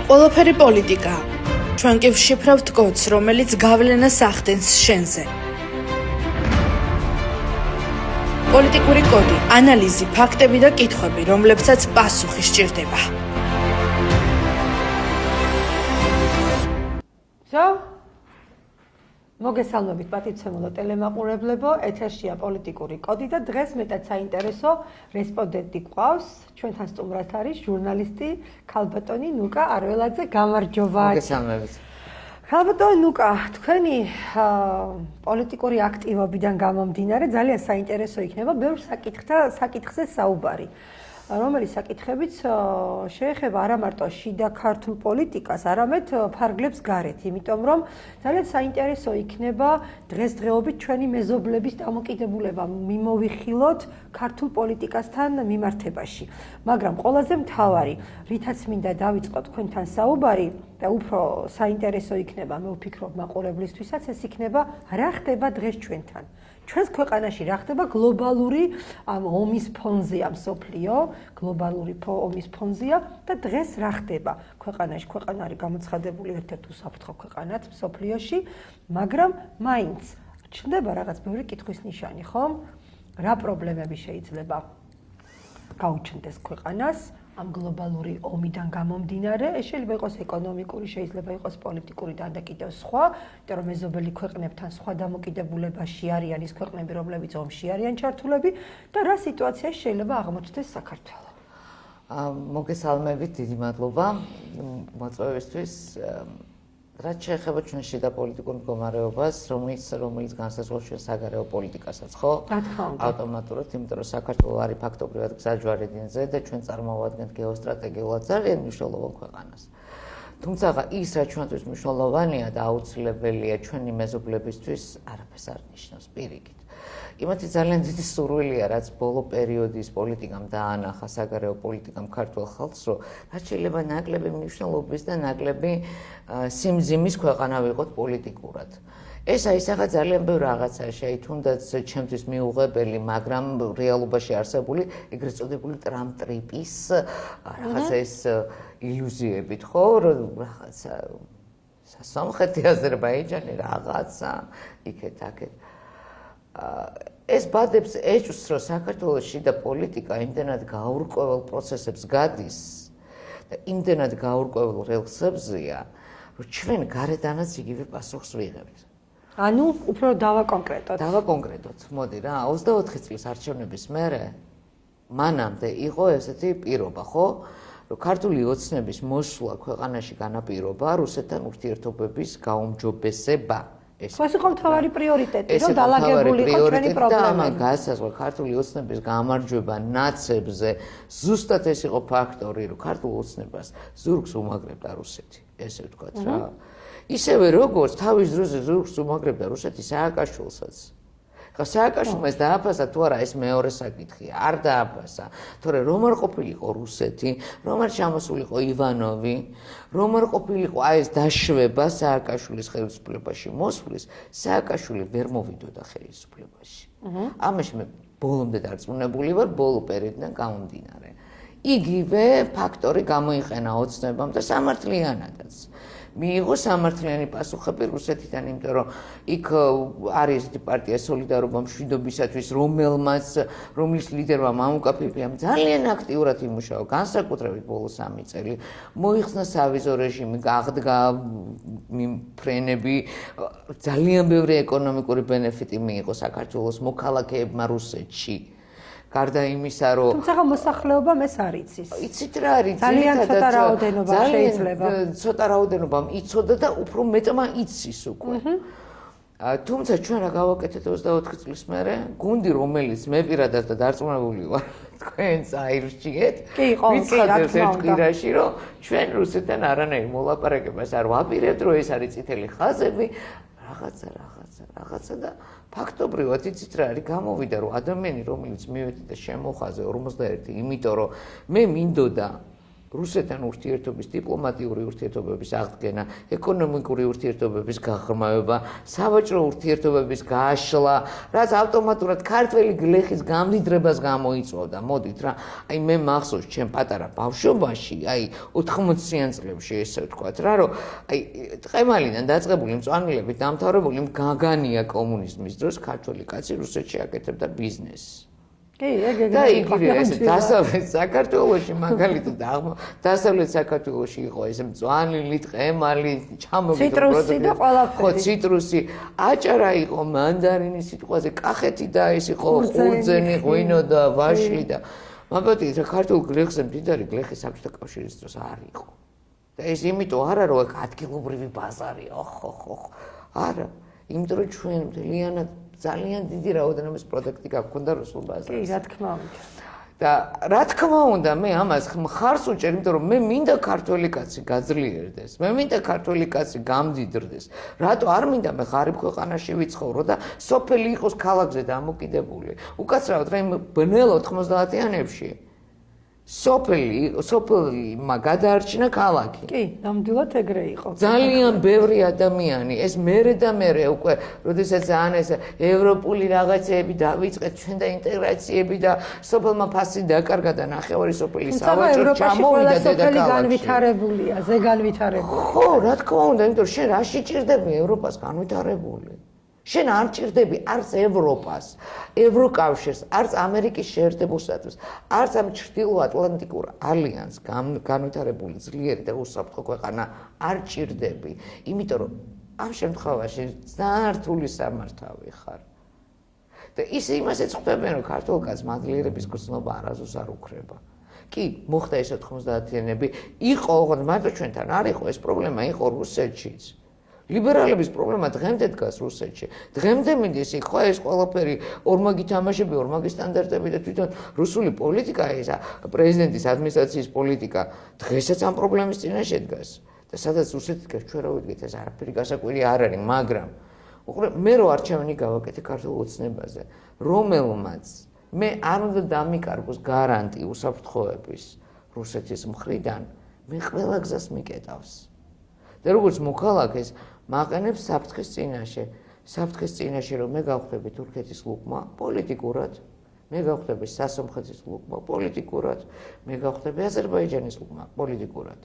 ყველაფერი პოლიტიკაა. ჩვენ კი ვშიფრავთ კოდს, რომელიც გავლენას ახდენს შენზე. პოლიტიკური კოდი, ანალიზი, ფაქტები და კითხვები, რომლებსაც პასუხი სჭირდება. მოგესალმებით პატივცემულო ტელემაყურებლებო, ეთერშია პოლიტიკური კოდი და დღეს მეტად საინტერესო რესპონდენტი გვყავს. ჩვენთან სტუმრად არის ჟურნალისტი ქალბატონი ნუკა არველაძე. გამარჯობა. მოგესალმებით. ქალბატონი ნუკა, თქვენი პოლიტიკური აქტივობიდან გამომდინარე ძალიან საინტერესო იქნება ბევრ საკითხზე საუბარი. რომელიც საკითხებიც შეეხება არა მარტო შიდა ქართულ პოლიტიკას, არამედ ფარგლებს გარეთ, იმიტომ რომ ძალიან საინტერესო იქნება დღესდღეობით ჩვენი მეზობლების დამოკიდებულება მიმოვიხილოთ ქართულ პოლიტიკასთან მიმართებაში. მაგრამ ყველაზე მთავარი, რითაც მინდა დავიწყო თქვენთან საუბარი და უფრო საინტერესო იქნება, მე ვფიქრობ მაყურებლისთვისაც, ეს იქნება რა ხდება დღეს ჩვენთან. ჩვენს ქვეყანაში რა ხდება გლობალური ომის ფონზეა მსოფლიო, გლობალური ომის ფონზეა და დღეს რა ხდება ქვეყანაში. ქვეყანა არის გამოცხადებული ერთ-ერთ უსაფრთხო ქვეყანად მსოფლიოში, მაგრამ მაინც ჩნდება რაღაც ბევრი კითხვის ნიშანი, ხომ? რა პრობლემები შეიძლება გაუჩნდეს ქვეყანას ამ გლობალური ომიდან გამომდინარე? ეს შეიძლება იყოს ეკონომიკური, შეიძლება იყოს პოლიტიკური და კიდევ სხვა, იმიტომ რომ მეზობელი ქვეყნებთან სხვა დამოკიდებულებაში არიან ის ქვეყნები, რომლებიც ომში არიან ჩართულები და რა სიტუაციაში შეიძლება აღმოჩნდეს საქართველო. მოგესალმებით, დიდი მადლობა მოწვევისთვის. რაც შეეხება ჩვენ შიდა პოლიტიკურ მდგომარეობას, რომელიც განსაზღვრავს ჩვენ საგარეო პოლიტიკასაც, ხო? ავტომატურად, იმიტომ რომ საქართველო არის ფაქტობრივად გზაჯვარე დინზე და ჩვენ წარმოვადგენთ გეოსტრატეგიულად ძალიან მნიშვნელოვან ქვეყანას. თუმცა ის, რაც ჩვენთვის მნიშვნელოვანია და აუცილებელია ჩვენი მეზობლებისთვის, არაფერს არ ნიშნავს პირიქით. იმათი ძალიან დიდი სურვილია, რაც ბოლო პერიოდის პოლიტიკამ დაანახა საგარეო პოლიტიკამ ქართულ ხალხს, რომ რაც შეიძლება ნაკლები მნიშვნელობის და ნაკლები სიმძიმის ქვეყანა ვიყოთ პოლიტიკურად. ეს აისახა ძალიან ბევრ რაღაცაში, თუნდაც ჩემთვის მიუღებელი, მაგრამ რეალობაში არსებული ეგრეთ წოდებული ტრამპ-ტრიპის რაღაცა ეს ილუზიებით, ხო, რომ რაღაცა სომხეთი, აზერბაიჯანი რაღაცა იქეთ-აქეთ. ეს ბადებს ეჭვს, რომ საქართველოში და პოლიტიკა იმდენად გაურკვეველ პროცესებს გადის და იმდენად გაურკვეველ რელსებზეა, რომ ჩვენ გარედანაც იგივე პასუხს ვიღებთ. ანუ უფრო დავაკონკრეტოთ. დავაკონკრეტოთ, მოდი რა, 24 წლის არჩევნების მერე მანამდე იყო ესეთი პირობა, ხო? რომ ქართული ოცნების მოსვლა ქვეყანაში განაპირობა რუსეთთან ურთიერთობების გაუმჯობესება. ეს იყო მთავარი პრიორიტეტი, რომ დალაგებული იყო ჩვენი პრობლემები. და ამან გასაზღვრა ქართული ოცნების გამარჯვება ნაცებზე. ზუსტად ეს იყო ფაქტორი, რომ ქართულ ოცნებას ზურგს უმაგრებდა რუსეთი, ესე ვთქვათ რა. ისევე როგორც თავის დროზე ზურგს უმაგრებდა რუსეთი სააკაშვილსაც. ხა სააკაშვილმა ეს დააფასა თუ არა, ეს მეორე საკითხია. არ დააფასა. თორე რომ არ ყოფილიყო რუსეთი, რომ არ ჩამოსულიყო ივანოვი, რომ არ ყოფილიყო ეს დაშვება სააკაშვილის ხელისუფლებაში მოსვლის, სააკაშვილი ვერ მოვიდოდა ხელისუფლებაში. ამაში მე ბოლომდე დარწმუნებული ვარ, ბოლო პერიოდიდან გამომდინარე. იგივე ფაქტორი გამოიყენა ოცნებამ და სამართლიანადაც. მიიღო სამართლიანი პასუხები რუსეთიდან, იმიტომ რომ იქ არის ესეთი პარტია სოლიდარობა მშვიდობისათვის, რომლის ლიდერმა მამუკა-ფიფიამ ძალიან აქტიურად იმუშავა, განსაკუთრებით ბოლო 3 წელი. მოიხსნა სავიზო რეჟიმი, აღდგა ფრენები, ძალიან ბევრი ეკონომიკური ბენეფიტი მიიღო საქართველოს მოქალაქეებმა რუსეთში. გარდა იმისა, რომ თუმცა მოსახლეობამ ეს არ იცის. იცით რა არის? ძალიან ცოტა რაოდენობა შეიძლება. ცოტა რაოდენობამ იცოდა და უფრო მეტმა იცის უკვე. თუმცა ჩვენ რა გავაკეთეთ 24 წლის მერე, გუნდი რომელიც მე პირადად და დარწმუნებული ვარ, თქვენს აირჩიეთ. ვიცხადეთ ერთ კვირაში, რომ ჩვენ რუსეთთან არანაირ მოლაპარაკებას არ ვაპირებთ, რომ ეს არის წითელი ხაზები, რაღაცა და ფაქტობრივად იცით რა არის, გამოვიდა რომ ადამიანი რომელიც მივედი და შემოხაზე 51, იმიტომ რომ მე მინდოდა რუსეთთან ურთიერთობის, დიპლომატიური ურთიერთობების აღდგენა, ეკონომიკური ურთიერთობების გაღრმავება, სავაჭრო ურთიერთობების გაშლა, რაც ავტომატურად ქართველი გლეხის გამდიდრებას გამოიწვევდა. მოდით რა, აი მე მახსოვს ჩემ პატარა ბავშვობაში, აი 80-იან წლებში ესე ვთქვათ რა, რომ აი ტყემალიდან დაწყებული მწვანილებით დამთავრებული გაგანია კომუნიზმის დროს ქართველი კაცი რუსეთში აკეთებდა ბიზნესს. კი, და იგივე ეს დასავლეთ საქართველოში მაგალითად დასავლეთ საქართველოში იყო ეს მწვანილი, ტყემალი, ჩამოვიდა ციტრუსი და ყველაფერი. ხო, ციტრუსი, აჭარა იყო, მანდარინი სიტყვაზე, კახეთი და ეს იყო ყურძენი, ღვინო და ვაშლი და მაგალითად ქართულ გლეხზე მდიდარი გლეხი საბჭოთა კავშირის დროს არ იყო. და ეს იმიტომ არა რომ ადგილობრივი ბაზარია, ხო, არა, იმიტომ რომ ჩვენ მთლიანად ძალიან დიდი რაოდენობის პროდუქტი გაგვქონდა რუსულ ბაზარზე. კი, რა თქმა უნდა. და რა თქმა უნდა, მე ამას მხარს უჭერ, იმიტომ რომ მე მინდა ქართველი კაცი გაძლიერდეს. მე მინდა ქართველი კაცი გამდიდრდეს. რატო არ მინდა მე ღარიბ ქვეყანაში ვიცხოვრო და სოფელი იყოს ქალაქზე დამოკიდებული. უკაცრავად რა იმ ბნელ 90-იანებში სოფელმა გადაარჩინა ქალაქი. კი, ნამდვილად ეგრე იყო. ძალიან ბევრი ადამიანი, ეს მერე და მერე უკვე, როდესაც ძალიან ეს ევროპული რაღაცეები დავიწყეთ, ჩვენ და ინტეგრაციები და სოფელმა ფასი დაკარგა და ნახევარი სოფელი სავაჭრო ჩამოვიდა დედაქალაქში. განვითარებულია, ზე განვითარებული. ხო, რა თქმა უნდა, იმიტომ რომ შენ რაში ჭირდები ევროპას განვითარებული? შენ არ ჭირდები არც ევროპას, ევროკავშირს, არც ამერიკის შეერთებულ შტატებს, არც ამ ჩრდილოატლანტიკურ ალიანსს განვითარებული ძლიერი და უსაფრთხო ქვეყანა არ ჭირდები, იმიტომ რომ ამ შემთხვევაში ძალიან რთული სამართავი ხარ. და ის იმასაც ხვდებიან, რომ ქართულ კაცს მადლიერების გრძნობა არასდროს არ უქრება. კი, მოხდა ეს 90-იანები, იყო ოღონდ მარტო ჩვენთან არ იყო ეს პრობლემა, იყო რუსეთშიც. ლიბერალების პრობლემა დღემდე დგას რუსეთში. დღემდე მიდის იქ ხო ეს ყველაფერი ორმაგი თამაშები, ორმაგი სტანდარტები და თვითონ რუსული პოლიტიკა, ეს პრეზიდენტის ადმინისტრაციის პოლიტიკა დღესაც ამ პრობლემის წინაშე დგას. და სადაც რუსეთი დგას, ჩვენ რა ვიდგეთ, ეს არაფერი გასაკვირი არ არის, მაგრამ უყურე, მე რო არჩევანი გავაკეთე ქართულ ოცნებაზე, რომელმაც მე არ უნდა დამიკარგოს გარანტი უსაფრთხოების რუსეთის მხრიდან, მე ყველა გზას მიკეტავს. და როგორც მოქალაქეს მაყენებს საფრთხის წინაშე, რომ მე გავხდები თურქეთის ლუკმა პოლიტიკურად, მე გავხდები სასომხეთის ლუკმა პოლიტიკურად, მე გავხდები აზერბაიჯანის ლუკმა პოლიტიკურად.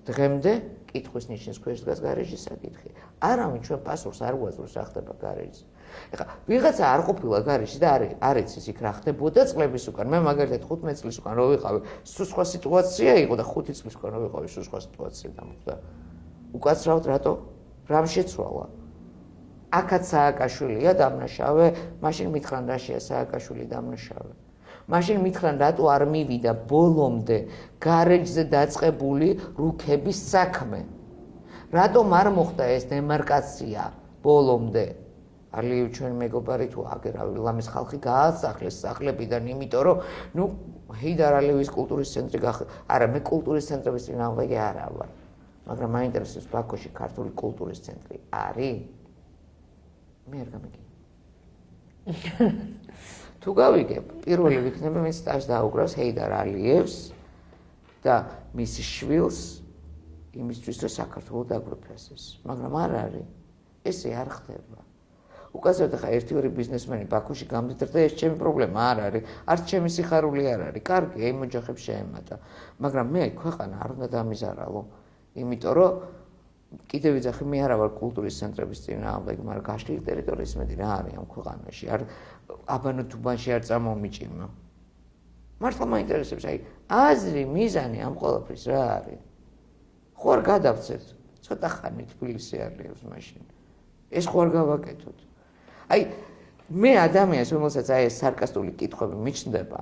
დღემდე კითხვის ნიშნის ქვეშ დგას გარეჯის საკითხი. არავინ ჩვენ პასუხს არ უაზროს რა ხდება გარეჯზე. ეხლა ვიღაცა არ ყოფილა გარეჯში და არ იცის იქ რა ხდებოდა წლების უკან. მე მაგალითად 15 წლის უკან რო ვიყავი, სულ სხვა სიტუაცია იყო და 5 წლის უკან რო ვიყავი, სულ სხვა სიტუაცია დამხდა. უკაცრავად რატო? რამ შეცვალა? აქაც სააკაშვილია დამნაშავე, მაშინ მითხრან რაშია სააკაშვილი დამნაშავე. მაშინ მითხრან რატო არ მივიდა ბოლომდე გარეჯზე დაწყებული რუქების საქმე. რატომ არ მოხდა ეს დემარკაცია ბოლომდე? ალიევ ჩვენ მეგობარი თუ აგერავი ლამის ხალხი გაასახლეს სახლებიდან, იმიტომ რომ ნუ ჰეიდარ ალიევის კულტურის ცენტრი არა, მე კულტურის ცენტრების წინააღმდეგი არა ვარ. მაგრამ მაინტერესებს ბაქოში ქართული კულტურის ცენტრი არის? მე არ გამიგე. თუ გავიგებ, პირველი ვიქნება მის სტაჟს დაუგრავს ჰეიდარ ალიევს და მის შვილს იმისთვის, რომ საქართველოს დაგვეფასოს. მაგრამ არ არის. ესე არ ხდება. უკაცრავად ახლა ერთი-ორი ბიზნესმენი ბაქოში გამდიდრდა, ეს ჩემი პრობლემა არ არის, არც ჩემი სიხარული არ არის. კარგია, იმ ოჯახებს შეემატა. მაგრამ მე ქვეყანა არ უნდა დამიზარალო. იმიტომ რომ კიდევ ვიძახი, მე არა ვარ კულტურის ცენტრების წინააღმდეგი, მაგრამ გაშლილი ტერიტორიის მეტი რა არის ამ ქვეყანაში, არ აბანო თუბანში არ წამომიჭიმო. მართლა მაინტერესებს, აი, აზრი, მიზანი ამ ყველაფრის რა არის? ხო არ გადავცეთ, ცოტა ხანი თბილისი ალიევს მაშინ. ეს ხო არ გავაკეთოთ. აი, მე ადამიანს, რომელსაც აი ეს სარკასტული კითხვები მიჩნდება,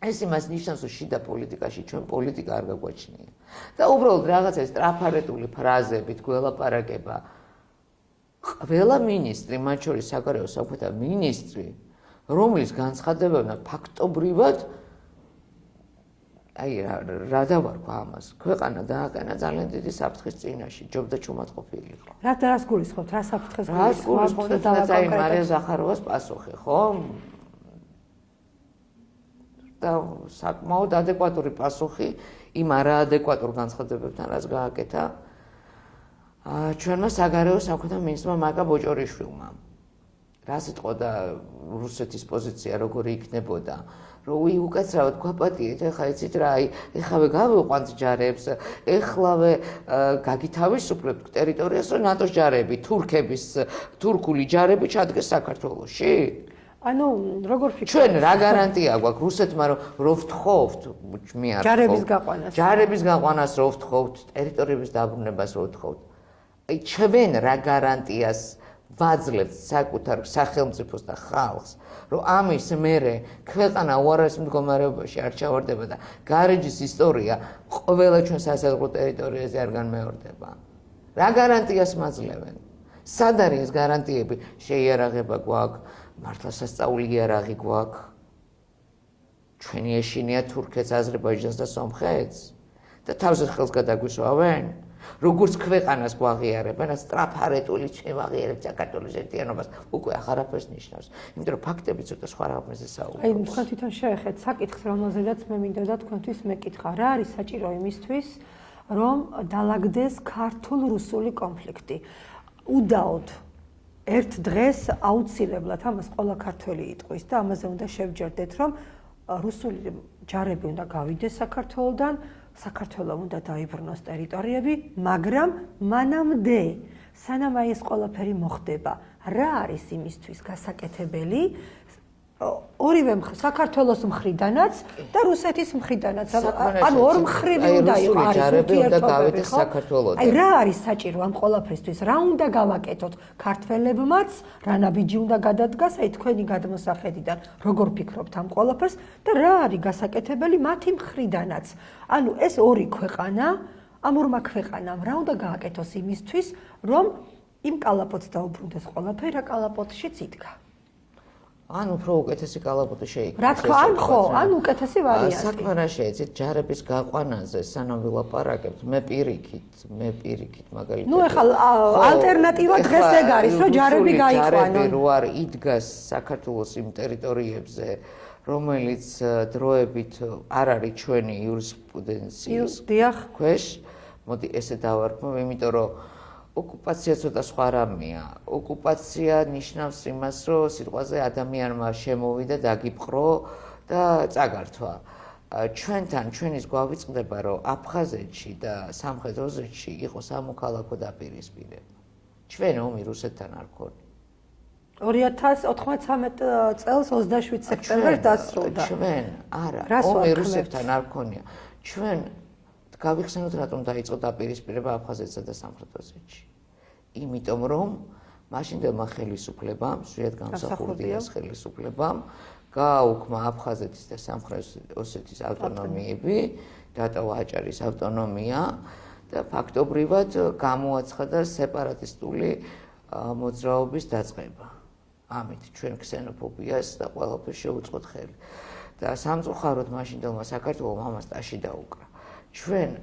ეს იმას ნიშნავს, რომ შიდა პოლიტიკაში ჩვენ პოლიტიკა არ გაგვაჩნია. და უბრალოდ რაღაცა სტრაფარეტული ფრაზებით გველაპარაკება. ყველა მინისტრი, მათ შორის საგარეო საქმეთა მინისტრი, რომლის განცხადებებმა ფაქტობრივად აი რა დავარქვა ამას, ქვეყანა დააყენა ძალიან დიდი საფრთხის წინაშე, ჯობდა ჩუმად ყოფილიყო. რას გულისხმობთ? რა საფრთხეს გულისხმობთ? აი მარია ზახაროვას პასუხი, ხო? და საკმაოდ ადეკვატური პასუხი იმ არაადეკვატურ განცხადებებთან, რაც გააკეთა ჩვენმა საგარეო საქმეთა მინისტრმა მაკა ბოჭორიშვილმა. რა სიტყოდა რუსეთის პოზიცია როგორი იქნებოდა, რომ უკაცრავად გვაპატიეთ, ეხლა იცით რა, ეხლავე გავიყვანთ ჯარებს, ეხლავე გაგითავისუფლებთ ტერიტორიას, რომ ნატოს ჯარები, თურქული ჯარები ჩადგეს საქართველოში? ანუ როგორ ფიქრობთ? ჩვენ რა გარანტია გვაქვს რუსეთმა, რომ ვთხოვთ, მე არ ჯარების გაყვანას რო ვთხოვთ, ტერიტორიების დაბრუნებას რო ვთხოვთ. აი ჩვენ რა გარანტიას ვაძლევთ საკუთარ სახელმწიფოს და ხალხს, რომ ამის მერე ქვეყანა უარეს მდგომარეობაში არ ჩავარდება და გარეჯის ისტორია ყველა ჩვენ სასაზღვრო ტერიტორიაზე არ განმეორდება. რა გარანტიას მაძლევენ? სად არის ეს გარანტიები? შეიარაღება გვაქვს, მართლა სასწაული იარაღი გვაქვს. ჩვენი ეშინია თურქეთს, აზერბაიჯანს და სომხეთს და თავზე ხელს გადაგვისვავენ? როგორც ქვეყანას გვაღიარებენ, სწრაფარეტული ჩვენ ვაღიარებთ საქართველოს ერთიანობას, უკვე აღარაფერს ნიშნავს. იმიტომ რომ ფაქტები ცოტა სხვა რამეზე საუბრობს. აი, თქვენ თვითონ შეეხეთ საკითხს, რომელზედაც მე მინდოდა თქვენთვის მეკითხა, რა არის საჭირო იმისთვის, რომ დაალაგდეს ქართულ-რუსული კონფლიქტი. უდაოდ ერთ დღეს აუცილებლად ამას ყველა ქართველი იტყვის და ამაზე უნდა შევჯერდეთ, რომ რუსული ჯარები უნდა გავიდეს საქართველოდან, საქართველოს უნდა დაიბრუნოს ტერიტორიები, მაგრამ მანამდე, სანამ აი ეს ყველაფერი მოხდება, რა არის იმისთვის გასაკეთებელი? ორივე საქართველოს მხრიდანაც და რუსეთის მხრიდანაც. ანუ ორ მხრივი უნდა იყოს ურთიერთობები, ხო? აი რა არის საჭირო ამ ყველაფრისთვის? რა უნდა გავაკეთოთ ქართველებმაც? რა ნაბიჯი უნდა გადადგას აი თქვენი გადმოსახედიდან? როგორ ფიქრობთ ამ ყველაფერს და რა არის გასაკეთებელი მათი მხრიდანაც? ანუ ეს ორი ქვეყანა, ამ ორმა ქვეყანამ რა უნდა გააკეთოს იმისთვის, რომ იმ კალაპოტს დაუბრუნდეს ყველაფერი, რა კალაპოტშიც იდგა? ან უფრო უკეთესი კალაპოტი შეიქმნა. რა თქმა უნდა, ხო, ან უკეთესი ვარიანტი. საქმე რა შეეცით ჯარების გაყვანაზე, სანამ ვილაპარაკებთ, მე პირიქით მაგალითად. ნუ ეხლა ალტერნატივა დღეს ეგ არის, რომ ჯარები გაიყვანონ. ჯარები რო არ იდგას საქართველოს იმ ტერიტორიებზე, რომელიც დროებით არ არის ჩვენი იურისპრუდენციის ქვეშ, მოდი ესე დავარქმევ, იმიტომ რომ ოკუპაცია ცოტა სხვა რამეა. ოკუპაცია ნიშნავს იმას, რომ სიტყვაზე ადამიანმა შემოვიდა, დაგიპყრო და წაგართვა. ჩვენთან ჩვენის გვავიწყდება, რომ აფხაზეთში და სამხრეთ ოზეთში იყო სამოქალაქო დაპირისპირება. ჩვენ ომი რუსეთთან არ გქონია. 2093 წელს 27 სექტემბერს დასრულდა. ჩვენ არა, ომი რუსეთთან არ გქონია. ჩვენ გავიხსენოთ რატომ დაიწყო დაპირისპირება აფხაზეთსა და სამხრეთ ოსეთში. იმიტომ რომ მაშინდელმა ხელისუფლებამ, სრულიად გამსახურდიას ხელისუფლებამ გააუქმა აფხაზეთის და სამხრეთ ოსეთის ავტონომიები, დატოვა აჭარის ავტონომია და ფაქტობრივად გამოაცხადა სეპარატისტული მოძრაობის დაწყება. ამით ჩვენ ქსენოფობიას და ყველაფერს შევუწყოთ ხელი. და სამწუხაროდ მაშინდელმა საქართველომ ამას ტაში დაუკრა. ჩვენ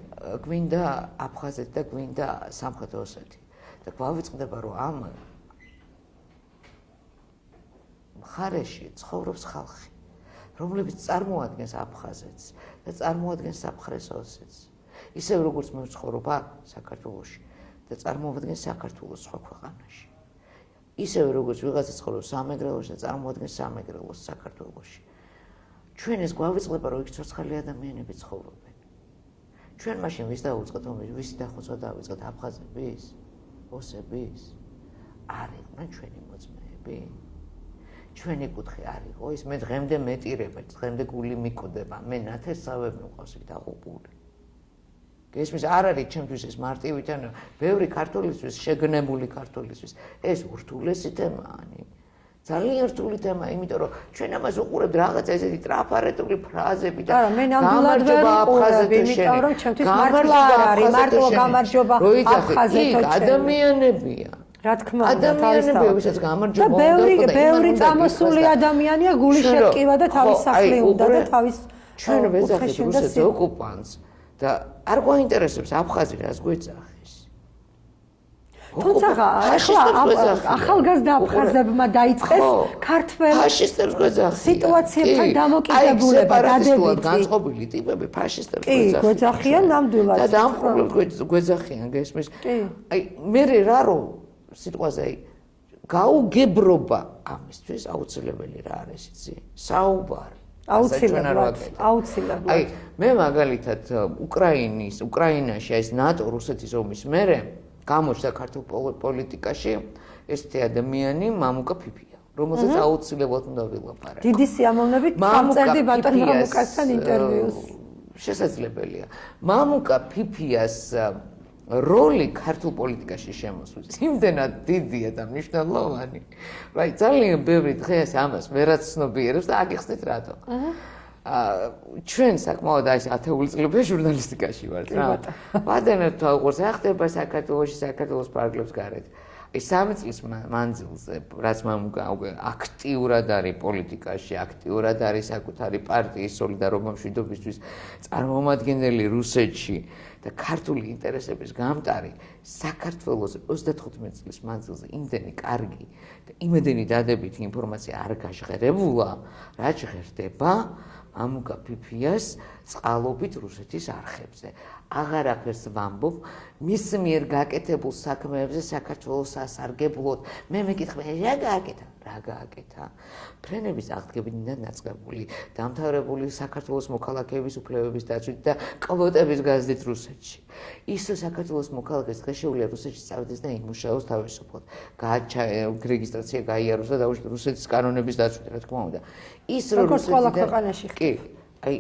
გვინდა აფხაზეთი და გვინდა სამხრეთ ოსეთი და გვავიწყდება რომ ამ მხარეში ცხოვრობს ხალხი რომლებიც წარმოადგენს აფხაზეთს და წარმოადგენს სამხრეთ ოსეთს ისევ როგორც მე ვცხოვრობ აქ საქართველოში და წარმოადგენს საქართველოს სხვა ქვეყანაში ისევ როგორც ვიღაცა ცხოვრობს სამეგრელოში და წარმოადგენს სამეგრელოს საქართველოში ჩვენ ეს გვავიწყდება რომ იქ ცოცხალი ადამიანები ცხოვრობენ ჩვენ მაშინ ვის დაუწყოთ ომი, ვისი დახოცვა დავიწყოთ აფხაზების, ოსების? არ იყვნენ ჩვენი მოწმეები? ჩვენი კუთხე არ იყო ის, მე დღემდე მეტირება, დღემდე გული მიკუდება, მე ნათესავები მყავს იქ დაღუპული. გესმის, არ არის ჩემთვის ეს მარტივიდან, ბევრი ქართველისთვის, შეგნებული ქართველისთვის, ეს ურთულესი თემაა. ძალიან რთული თემა, იმიტომ რომ ჩვენ ამას უყურებთ რაღაცა ესეთი ტრაფარეტული ფრაზები და მე ნამდვილად ვერ ვუყურებ, იმიტომ რომ ჩემთვის მართლა არ არის, მარტო გამარჯობა აფხაზეთო ადამიანებია. რა თქმა უნდა, ადამიანებია, ვისაც გამარჯობა და ბევრი წამოსული ადამიანია გული შეტკივა და თავის სახლი უნდა და თავის ჩვენ ვეძახით რუსეთს ოკუპანტს და არ გვაინტერესებს აფხაზი რას გვეძახის. თუმცა ახლა ახალგაზრდა აფხაზებმა დაიწყეს ქართველ ფაშისტებს გვეძახიან. სიტუაციებთან დამოკიდებულება დადებითი. განწყობილი ტიპები ფაშისტებს კი, გვეძახიან ნამდვილად. და დამხმარებლად გვეძახიან, გესმის? აი, მე რა რო სიტყვაზე აი გაუგებრობა ამისთვის აუცილებელი რა არის იცი? საუბარი. აუცილებლად. აი, მე მაგალითად უკრაინაში ეს ნატო რუსეთის ომის მერე გამოჩნდა ქართულ პოლიტიკაში ესეთი ადამიანი მამუკა ფიფია, რომელსაც აუცილებლად უნდა ვილაპარაკო. დიდი სიამოვნებით წამწერდი ბატონ მამუკასთან ინტერვიუს. შესაძლებელია. მამუკა ფიფიას როლი ქართულ პოლიტიკაში შემოსვლის იმდენად დიდია და მნიშვნელოვანი. რაი ძალიან ბევრი დღეს ამას ვერაც ცნობიერებს და აგიხსნით რატო. ჩვენ საკმაოდ აი ათეული წლები ჟურნალისტიკაში ვართ რა. ვადენებთ უყურს რა ხდება საქართველოში, საქართველოს პარკლებს გარეთ. აი 3 წლის მანძილზე რაც მამუკა უკვე აქტიურად არის პოლიტიკაში, აქტიურად არის საკუთარი პარტიის სოლიდარობა მშვიდობისთვის წარმომადგენელი რუსეთში და ქართული ინტერესების გამტარი საქართველოს 35 წლის მანძილზე იმდენი კარგი და იმდენი დადებითი ინფორმაცია არ გაჟღერებულა, რაც ჟღერდება მამუკა ფიფიას წყალობით რუსეთის არხებზე. აღარაფერს ვამბობ მის მიერ გაკეთებულ საქმეებზე საქართველოს სასარგებლოდ. მე მეკითხები, რა გააკეთა? რა გააკეთა? ფრენების აღდგენიდან დაწყებული, დამთავრებული საქართველოს მოქალაქეების უფლებების დაცვით და კვოტების გაზრდით რუსეთში. ის საქართველოს მოქალაქეს დღეშეულია რუსეთში წავიდეს და იმუშაოს თავისუფლად. რეგისტრაცია გაიაროს და დაუშვათ რუსეთის კანონების დაცვით, რა თქმა უნდა. ის როგორც ყველა ქვეყანაში. კი, აი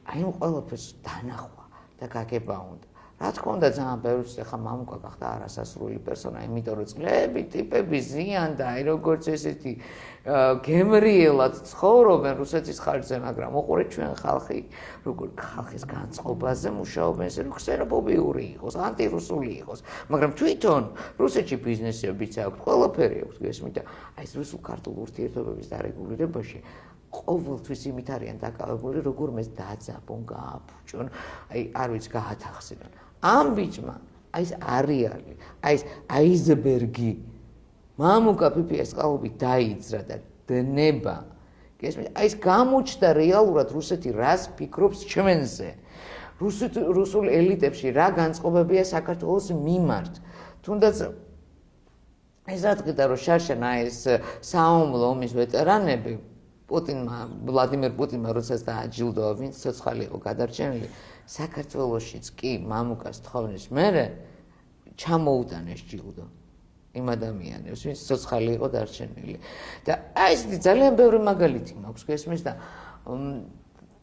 ამ ყველაფერს დანახვა და გაგება უნდა. რა თქმა უნდა ძალიან ბევრს ახლა მამუკა გახდა არასასრული პერსონა, იმიტომ რომ წლები ტიპები ზიანდა, აი როგორც ესეთი გემრიელად ცხოვრობენ რუსეთის ხარჯზე, მაგრამ უყურე ჩვენ ხალხი, როგორ ხალხის განწყობაზე მუშაობენ, ესე რომ ქსენოფობიური იყოს, ანტირუსული იყოს, მაგრამ თვითონ რუსეთში ბიზნესებიც აქვს, ყველაფერი აქვს, გესმით და აი ეს რუსულ-ქართულ ურთიერთობების დარეგულირებაში ყოველთვის იმით არიან დაკავებული, როგორ მას დაძაბონ, გააფუჭონ, აი არ ვიცი გაათახსინონ. ამ ბიჭმა აი ეს არეალი, აი ეს აიზბერგი მამუკა ფიფიას წყალობით დაიძრა და დნება. გესმით? აი ეს გამოჩნდა რეალურად რუსეთი რას ფიქრობს ჩვენზე. რუსულ ელიტებში რა განწყობებია საქართველოს მიმართ. თუნდაც ეს ატყიდა რომ შარშანა ეს საომლო ომის ვეტერანები ვლადიმერ პუტინმა როდესაც დააჯილდოა, ვინც ცოცხალი იყო გადარჩენილი, საქართველოშიც კი მამუკას თხოვნის მერე ჩამოუტანეს ჯილდო იმ ადამიანებს, ვინც ცოცხალი იყო დარჩენილი. და აი ეს ძალიან ბევრი მაგალითი მაქვს გესმის და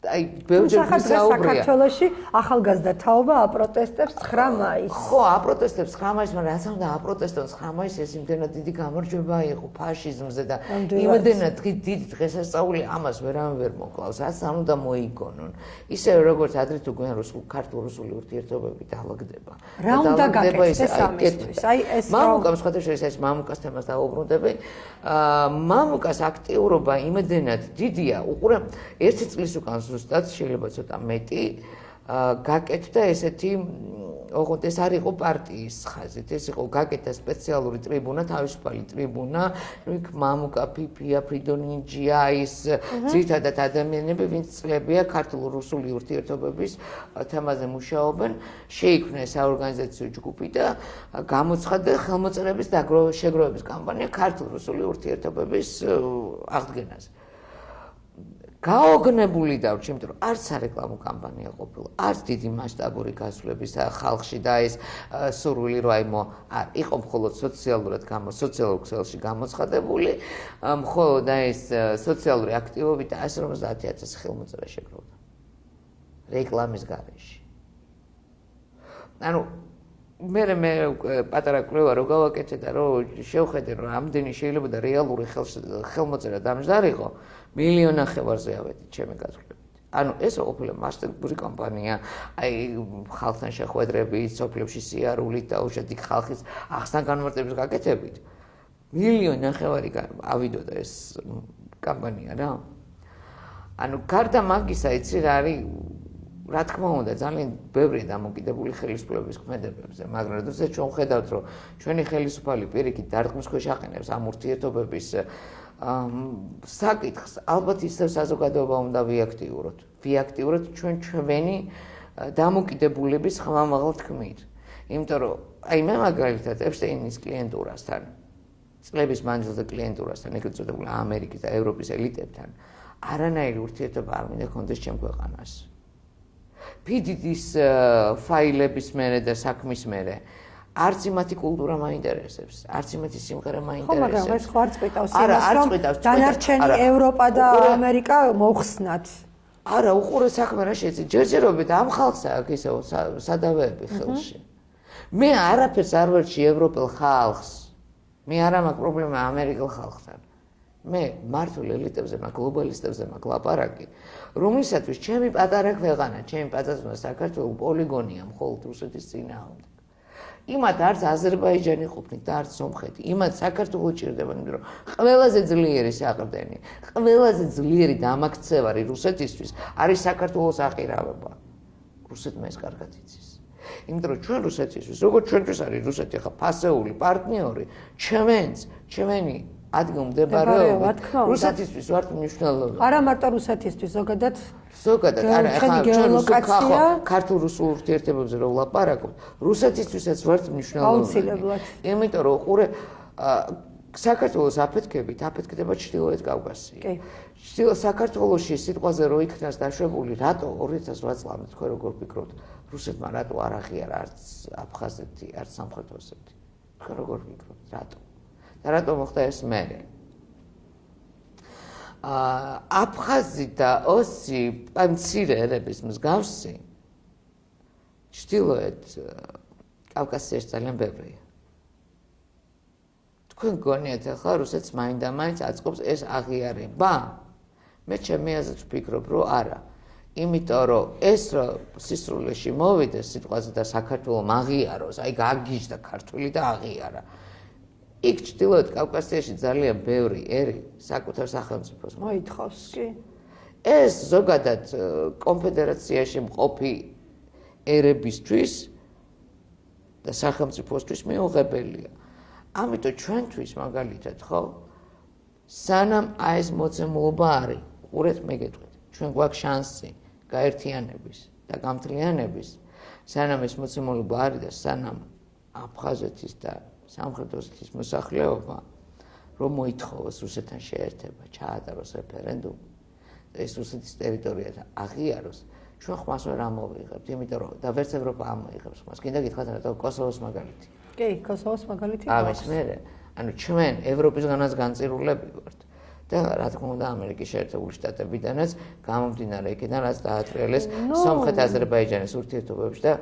აი ბევრჯერ ვისაუბრია. საქართველოში ახალგაზრდა თაობა აპროტესტებს 9 მაისს. ხო, აპროტესტებს 9 მაისს, მაგრამ რაც უნდა აპროტესტონ 9 მაისს ეს იმდენად დიდი გამარჯვება იყო ფაშიზმზე და იმდენად დიდი დღესასწაული ამას ვერავინ ვერ მოკლავს, რაც არ უნდა მოიგონონ. ისევე როგორც ადრე თუ გვიან ქართულ-რუსული ურთიერთობები დაალაგდება. რა უნდა გაკეთდეს ამისთვის? აი ეს მამუკამ სხვადასხვა ეს მამუკას თემას დავუბრუნდები. მამუკას აქტიურობა იმდენად დიდია, უყურე 1 წლის უკან ზუსტად შეიძლება ცოტა მეტი გაკეთდა ესეთი ოღონდ ეს არ იყო პარტიის ხაზით, ეს იყო გაკეთდა სპეციალური ტრიბუნა, თავისუფალი ტრიბუნა, იქ მამუკა ფიფია, ფრიდონინჯია, ის ძირითადად ადამიანები, ვინც წლებია ქართულ-რუსული ურთიერთობების თემაზე მუშაობენ, შეიქმნა საორგანიზაციო ჯგუფი და გამოცხადდა ხელმოწერების შეგროვების კამპანია ქართულ-რუსული ურთიერთობების აღდგენაზე. გაოგნებული დავრჩი, იმიტომ რომ არც სარეკლამო კამპანია ყოფილა, არც დიდი მასშტაბური გასვლების ხალხში და ეს სურვილი რომ არ იყო მხოლოდ სოციალურ ქსელში გამოცხადებული, მხოლოდ ეს სოციალური აქტივობით 150,000 ხელმოწერა შეგროვდა რეკლამის გარეშე. ანუ მე პატარა კვლევა რო გავაკეთე და რო შევხედე რომ ამდენი შეიძლება და რეალური ხელმოწერა დამჯდარიყო, 1,5 მილიონზე ავედი ჩემი გაზრდებით. ანუ ეს ყოფილა მასშტაბური კამპანია, აი ხალხთან შეხვედრებით, სოფლებში სიარულით და უშედეგ ხალხის ახსნა განმარტების გაკეთებით. 1,5 მილიონი ავიდოდა ეს კამპანია რა. ანუ გარდა მაგისა, იცი რა არის რა თქმა უნდა, ძალიან ბევრი დამოკიდებული ხელისუფლების ქმედებებზე, მაგრამ როდესაც ჩვენ ხედავთ, რომ ჩვენი ხელისუფალი პირიქით დარტყმის ქვეშ აყენებს ამ ურთიერთობების საკითხს, ალბათ ისევ საზოგადოება უნდა ვიაქტიუროთ ჩვენი დამოკიდებულების ხმამაღალ თქმით. იმიტომ რომ აი მე მაგალითად ეპშტეინის კლიენტურასთან, წლების მანძილზე კლიენტურასთან, ეგრეთ წოდებული ამერიკის და ევროპის ელიტებთან არანაირი ურთიერთობა არ მინდა კონდეს ჩემ ქვეყანას. PDD-ის ფაილების მერე და საქმის მერე არც იმათი კულტურა მაინტერესებს, არც იმათი სიმღერა მაინტერესებს. ხო, მაგრამ ეს ხო არ წყვიტავს იმას, რომ დანარჩენი ევროპა და ამერიკა მოხსნათ. არა, უყურე საქმე რა შეიძლება. ჯერჯერობით ამ ხალხს აქვს ისე სადავეები ხელში. მე არაფერს არ ვერჩი ევროპელ ხალხს. მე არ მაქვს პრობლემა ამერიკელ ხალხთან. მე მართულ ელიტებზე მაქვს, გლობალისტებზე მაქვს ლაპარაკი, რომლისათვის ჩემი პატარა ქვეყანა, ჩემი პატარა საქართველო პოლიგონია მხოლოდ რუსეთის წინააღმდეგ. იმათ არც აზერბაიჯანი ყოფნით და არც სომხეთი. იმათ საქართველო ჭირდება, იმიტომ რომ ყველაზე ძლიერი საყრდენი, ყველაზე ძლიერი დამაქცევარი რუსეთისთვის არის საქართველოს აყირავება. რუსეთმა ეს კარგად იცის. იმიტომ რომ ჩვენ რუსეთისთვის, როგორც ჩვენთვის არის რუსეთი ხა ფასეული პარტნიორი, ჩვენი ადგილმდებარეობა რუსეთისთვის ვართ მნიშვნელოვანი. არა მარტო რუსეთისთვის, ზოგადად არა, ახლა გეოლოკაცია ქართულ-რუსულ ურთიერთობებზე რო ვლაპარაკობ, რუსეთისთვისაც ვართ მნიშვნელოვანი. აუცილებლად. იმიტომ რომ უყურე საქართველოს აფეთქდება ჩრდილოეთ კავკასია. კი. საქართველოში სიტყვაზე რო იქნას დაშვებული, რატო 2008 წლამდე თქვენ როგორ ფიქრობთ, რუსეთმა რატო არ აღიარა არც აფხაზეთი, არც სამხრეთ ოსეთი? თქვენ როგორ ფიქრობთ, რატო? და რატო მოხდა ეს მერე? აფხაზი და ოსი მცირე ერების მსგავსი ჩრდილოეთ კავკასიაში ძალიან ბევრია. თქვენ გონიათ ახლა რუსეთს მაინდა-მაინც აწყობს ეს აღიარება? მე ჩემი აზრით ვფიქრობ, რომ არა. იმიტომ რომ ეს სისრულეში მოვიდეს სიტყვაზე და საქართველოს აღიაროს, აი გაგიჟდა ქართული და აღიარა. იქ ჩრდილოეთ კავკასიაში ძალიან ბევრი ერი საკუთარ სახელმწიფოს მოითხოვს, კი. ეს ზოგადად კონფედერაციაში მყოფი ერებისთვის და სახელმწიფოსთვის მიუღებელია. ამიტომ ჩვენთვის მაგალითად, ხო, სანამ ეს მოცემულობა არის, ყურეთ მეგეთქვით, ჩვენ გვაქვს შანსი გაერთიანების და გამთლიანების, სანამ ეს მოცემულობა არის და სანამ აფხაზეთის და სამხრეთ ოსეთის მოსახლეობა რომ მოითხოვოს რუსეთთან შეერთება, ჩაატაროს რეფერენდუმი და ეს რუსეთის ტერიტორია აღიაროს, ჩვენ ხმას ვერ ამოვიღებთ, იმიტომ რომ და ვერც ევროპა ამოიღებს ხმას. გინდა გითხრათ რატო კოსოვოს მაგალითი. კი, კოსოვოს მაგალითი. ამის მერე, ანუ ჩვენ ევროპისგანაც განწირულები ვართ და რა თქმა უნდა ამერიკის შეერთებული შტატებიდანაც გამომდინარე იქიდან რაც დაატრიალეს სომხეთ-აზერბაიჯანის ურთიერთობებში და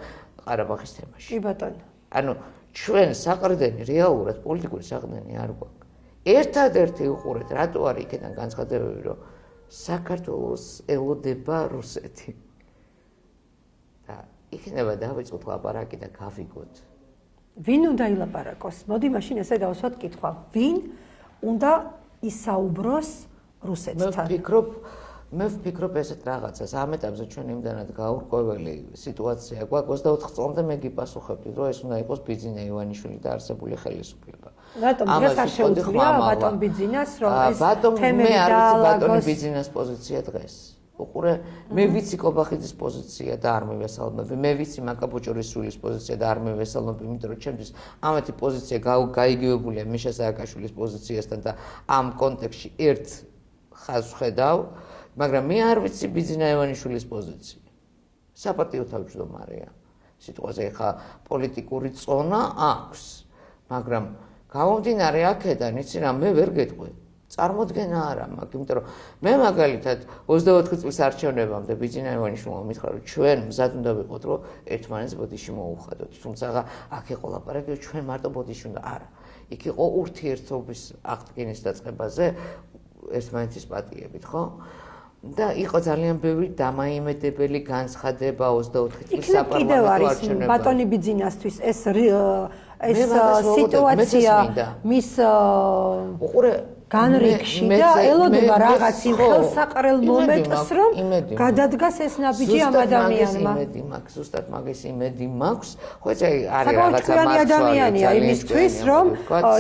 ყარაბაღის თემაში. კი ბატონო. ანუ ჩვენ საყრდენი რეალურად პოლიტიკური საყრდენი არ გვაქვს. ერთადერთი უყურეთ, რატო არის იქიდან განცხადებები, რომ საქართველოს ელოდება რუსეთი. და იქნება დავიწყოთ ლაპარაკი და გავიგოთ. ვინ უნდა ილაპარაკოს? მოდი მაშინ ესე დავსვათ კითხვა. ვინ უნდა ისაუბროს რუსეთთან? მე ვფიქრობ ესეთ რაღაცას. ამ ეტაპზე ჩვენ იმდანად გაურკვეველი სიტუაცია გვაქვს 24 წლამდე მე გიპასუხებდი, რომ ეს უნდა იყოს ბიძინა ივანიშვილი და არსებული ხელისუფლება. რატომ დღეს არ შეუძლია ბატონ ბიძინას რომ ეს თემები მე არ ვიცი ბატონი ბიძინას პოზიცია დღეს. უყურე, მე ვიცი კობახიძის პოზიცია და არ მივესალმები, მე ვიცი მაკაბოჭორის სულის პოზიცია და არ მივესალმები, იმიტომ რომ ჩემთვის ამეთი პოზიცია გაიგივებულია მიშა სააკაშვილის პოზიციასთან და ამ კონტექსტში ერთ ხაზს ვხედავ, მაგრამ მე არ ვიცი ბიძინა ივანიშვილის პოზიცია. საპატიო თავმჯდომარეა. სიტყვაზე ხა პოლიტიკური წონა აქვს, მაგრამ გამომდინარე აქედან იცი რა მე ვერ გეტყვი. წარმოდგენა არა მაქვს, იმიტომ რომ მე მაგალითად 24 წლის არჩევნებამდე ბიძინა ივანიშვილმა მითხრა, რომ ჩვენ მზად უნდა ვიყოთ, რომ ერთმანეთს ბოდიში მოუხადოთ. თუმცა აქ იყო ლაპარაკი, რომ ჩვენ მარტო ბოდიში უნდა არა. იქ იყო ურთიერთობის აღდგენის დაწყებაზე ერთმანეთის პატიებით, ხო? და იყო ძალიან ბევრი დამაიმედებელი განცხადება 24 წლის საპარლამენტო არჩევნებამდე. ბატონი ბიძინასთვის ეს სიტუაცია მის უყურე განრიგში და ელოდება რაღაც იმ ხელსაყრელ მომენტს, რომ გადადგას ეს ნაბიჯი ამ ადამიანმა. იმედი მაქვს, ზუსტად მაგის იმედი მაქვს. ხო ეს არის რაღაცა ადამიანია იმისთვის, რომ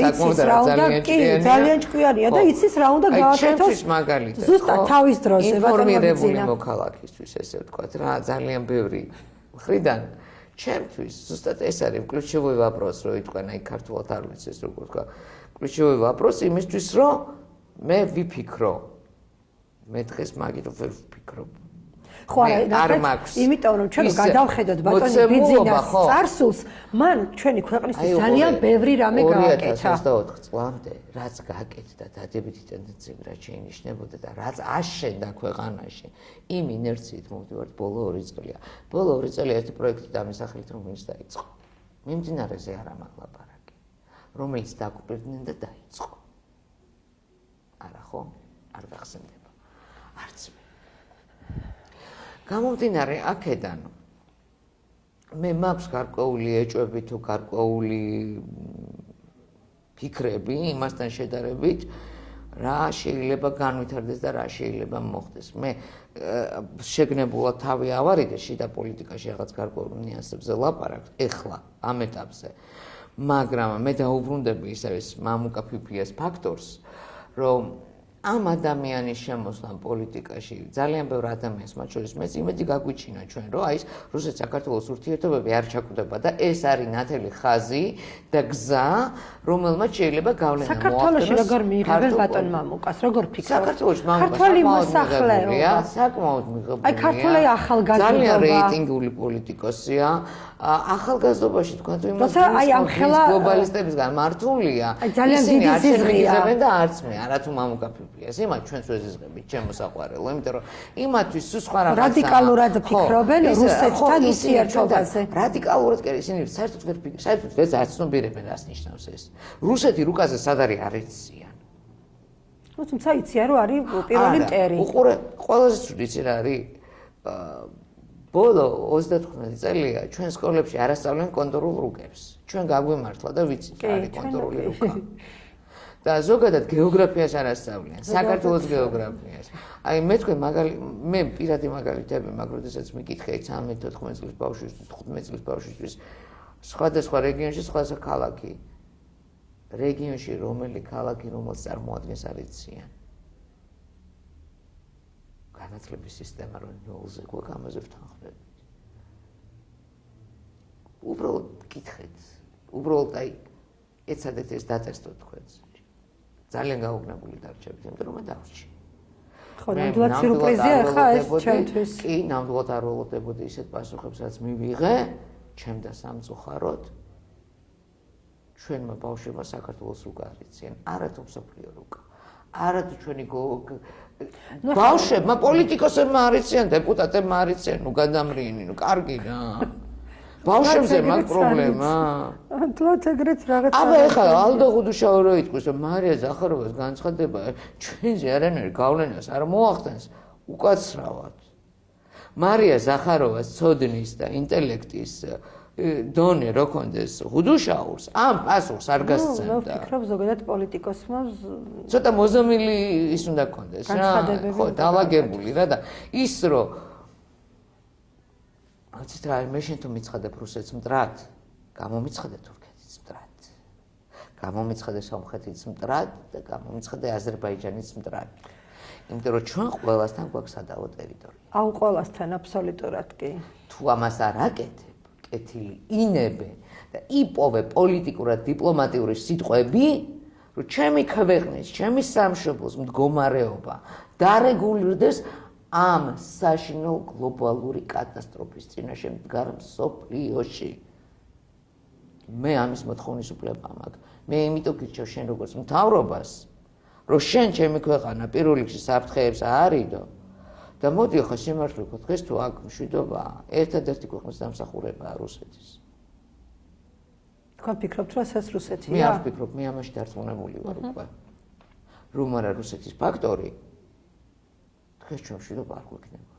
იცის რა უნდა, კი, ძალიან ჭკვიანია და იცის რა უნდა გააკეთოს. ზუსტად თავის დროზე ინფორმირებული მოქალაქისთვის, ესე ვთქვათ, რა ძალიან ბევრი მხრიდან ჩემთვის ზუსტად ეს არის ключевой вопрос, რომ იტყვენ აი ქართულად არ ვიცი ეს როგორ თქვა. ключевой вопрос იმისთვის, რომ მე ვიფიქრო. მე დღეს მაგით ვერ ვფიქრობ. ხო არა, იმიტომ რომ ჩვენ გადავხედოთ ბატონი ბიძინას წარსულს, მან ჩვენი ქვეყნისთვის ძალიან ბევრი რამე გააკეთა. 2024 წლამდე რაც გააკეთა დადებითი ტენდენციები რაც შეინიშნებოდა და რაც აშენდა ქვეყანაში, იმ ინერციით მოვდივართ ბოლო 2 წელია. ბოლო 2 წელი ერთი პროექტი დამისახილეთ, რომელიც დაიწყო. მიმდინარეზე არა მაქვს ლაპარაკი, რომელიც დაგუპირდნენ და დაიწყო. არა ხო? არ გახსენდება. არც მე. გამომდინარე აქედან მე მაქვს გარკვეული ეჭვები თუ გარკვეული ფიქრები იმასთან შედარებით რა შეიძლება განვითარდეს და რა შეიძლება მოხდეს. მე შეგნებულად თავი ავარიდე შიდა პოლიტიკაში რაღაც გარკვეულ ნიuansებზე ლაპარაკს ეხლა ამ ეტაპზე. მაგრამ მე დაუბრუნდები ისევ ეს მამუკა ფიფიას ფაქტორს, რომ ამ ადამიანის შემოსვლა პოლიტიკაში ძალიან ბევრ ადამიანს, მათ შორის მეც იმედი გაგვიჩინა ჩვენ, რომ აი ეს რუსეთ-საქართველოს ურთიერთობები არ ჩაკვდება და ეს არის ნათელი ხაზი და გზა, რომელმაც შეიძლება გავლენა მოახდინოს. საქართველოში როგორ მიიღებენ ბატონ მამუკას, როგორ ფიქრობთ? საქართველოში მამუკა ქართული მოსახლეობა, საკმაოდ მიღებულია. აი ქართული ახალგაზრდობა. ძალიან რეიტინგული პოლიტიკოსია. ახალგაზრდობაში თქვა თუ იმას გლობალისტებისგან მართულია. ისინი არ შეგვიძლია და არც მე, არათუ მამუკა ფიფიას, იმათ ჩვენც ვეზიზღებით, ჩემო საყვარელო, იმიტომ რომ იმათთვის სულ სხვა რაღაცაა. რადიკალურად ფიქრობენ რუსეთთან ურთიერთობაზე. რადიკალურად კი ისინი საერთოდ ვერ ფიქრობენ, საერთოდ ვერ აცნობიერებენ რას ნიშნავს ეს. რუსეთი რუკაზე სად არის არ იციან. ну თუმცა იციან რომ არის პირველი მტერი. უყურე, ყველაზე ცუდი რა არის ბოლო 35 წელია ჩვენ სკოლებში არ ასწავლენ კონტურულ რუკებს. ჩვენ გაგვიმართლა და ვიცით რა არის კონტურული რუკა. და ზოგადად გეოგრაფიას არ ასწავლიან, საქართველოს გეოგრაფიას. აი მე თქვენ მე პირადი მაგალითები მაქვს, როდესაც მიკითხე 13-14 წლის ბავშვისთვის, 15 წლის ბავშვისთვის სხვადასხვა რეგიონში სხვადასხვა ქალაქი. რეგიონში რომელი ქალაქი რომელს წარმოადგენს არ იციან. განათლების სისტემა რომ ნულზე გვაქვს ამაზე ვთანხმდებით. უბრალოდ გითხეთ, უბრალოდ აი ეცადეთ ეს დაწესდოთ თქვენს. ძალიან გაუგნებული დარჩებით, იმიტომ რომ მე დავრჩი. ხო, ნამდვილად სიურპრიზია ხა ეს ჩემთვის. კი, ნამდვილად არ ველოდებოდი ისეთ პასუხებს, რაც მივიღე, ჩემ და სამწუხაროდ. ჩვენმა ბავშვებმა საქართველოს რუკა არ იციან, არათუ მსოფლიო რუკა. არათუ ჩვენი ბავშვებმა პოლიტიკოსებმა არ იციან, დეპუტატებმა არ იციან, ნუ გადამრიენი, ნუ კარგი რა. ბავშვებზე მაქვს პრობლემა. თლოთ ეგრეც რაღაცა. აბა ეხლა ალდო ხუდუშავა რო იტყვის, რომ მარია ზახაროვას განცხადება ჩვენზე არანაირ გავლენას არ მოახდენს, უკაცრავად. მარია ზახაროვას ცოდნის და ინტელექტის დონე რო კონდეს ხუდუშაურს, ამ პასუხს არ გასცემდა. მე ვფიქრობ ზოგადად პოლიტიკოსმა ცოტა მოზომილი ის უნდა კონდეს რა. ხო, დაალაგებული რა და ის რო აცით რა, მე შენ თუ მიცხადებ რუსეთს მტრად, გამომიცხადე თურქეთიც მტრად. გამომიცხადე სომხეთიც მტრად და გამომიცხადე აზერბაიჯანიც მტრად. იმიტომ რომ ჩვენ ყველასთან გვაქვს სადავო ტერიტორია. აუ ყველასთან აბსოლუტურად კი. თუ ამას არ აკეთებ, კეთილი ინებე და იპოვე პოლიტიკურად დიპლომატიური სიტყვები, რომ ჩემი ქვეყნის, ჩემი სამშობლოს მდგომარეობა დარეგულირდეს ამ საშინელ გლობალური კატასტროფის წინაშე მდგარ მსოფლიოში. მე ამის მოთხოვნის უფლება მაქვს. მე იმიტომ გირჩევ შენ როგორც მთავრობას, რომ შენ ჩემი ქვეყანა პირველ რიგში საფრთხეებს აარიდო და მოდი ხო სიმართლე ვქო, დღეს თუ აქ მშვიდობაა, ერთადერთი ქვეყნის დამსახურებაა რუსეთის. თქვენ ფიქრობთ რომ ეს რუსეთია? მე არ ვფიქრობ, მე ამაში დარწმუნებული ვარ უკვე. რომ არა რუსეთის ფაქტორი დღეს ჩვენ მშვიდობა არ გვექნება.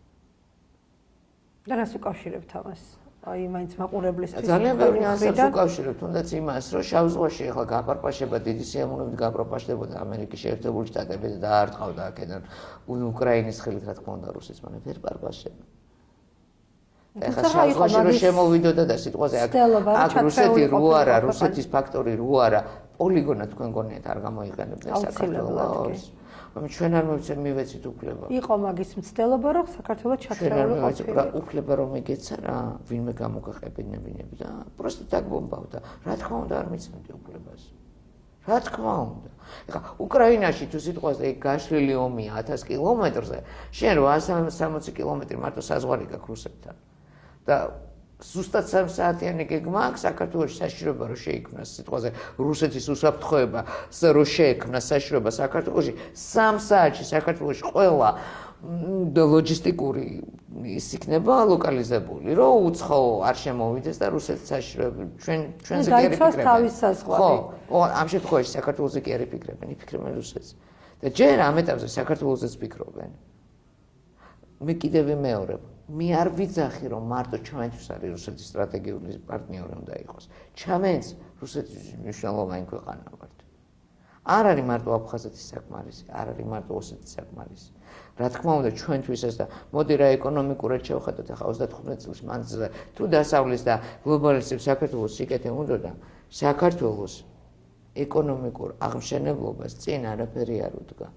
და რას უკავშირებთ ამას? აი მაინც მაყურებლისთვის ძალიან ბევრი ასაკს უკავშირებთ, თუნდაც იმას, რომ შავ ზღვაში ახლა გაპარპაშება დიდი სიამოვნებით გაპარპაშდებოდა ამერიკის შეერთებული შტატები და დაარტყავდა აქედან უკრაინის ხელით, რა თქმა უნდა, რუსეთს, მაგრამ ვერ პარპაშება. ეხლა შავ ზღვაში რომ შემოვიდოდა და სიტყვაზე აქ რუსეთი რო არა, რუსეთის ფაქტორი რო არა, პოლიგონად თქვენ გონიათ არ გამოიყენებდნენ საქართველოს. ჩვენ არ მივეცით უფლება. იყო მაგის მცდელობა, რომ საქართველოს ჩაქრეული ყოფილიყო. უფლება რომ ეგეცა რა, ვინმე გამოგაყებინებინები და просто так ბომბავდა. რა თქმა უნდა არ მიცემდი უფლებას. რა თქმა უნდა. ეხლა უკრაინაში თუ სიტყვაზე გაშლილი ომია 1000 კილომეტრზე, შენ 160 კილომეტრი მარტო საზღვარი გაქვს რუსეთთან. და ზუსტად 3 საათიანი გეგმა აქვს საქართველოში საშიშროება რომ შეიქმნას სიტყვაზე რუსეთის უსაფრთხოება რომ შეექმნას საშიშროება საქართველოში 3 საათში საქართველოში ყველა ლოჯისტიკური ის იქნება ლოკალიზებული რომ უცხო არ შემოვიდეს და რუსეთის საშიშროება ჩვენზე კი არ იფიქრებენ ხო ამ შემთხვევაში საქართველოზე კი არ იფიქრებენ იფიქრებენ რუსეთს და ჯერ ამ ეტაპზე საქართველოზეც ფიქრობენ მე კიდევ ვიმეორებ მე არ ვიძახი რომ მარტო ჩვენთვის არის რუსეთის სტრატეგიული პარტნიორი უნდა იყოს. ჩამენს რუსეთის მნიშვნელოვანი ქვეყანა ვართ. არ არის მარტო აფხაზეთის საკმარისი, არ არის მარტო ოსეთის საკმარისი. რა თქმა უნდა ჩვენთვისაც და მოდი რა ეკონომიკურად შევხედოთ ახლა 35 წლის მანძილზე თუ დასავლის და გლობალიზაციის საქართველოს სიკეთე უნდა და საქართველოს ეკონომიკურ აღმშენებლობას წინ არაფერი არ უდგა.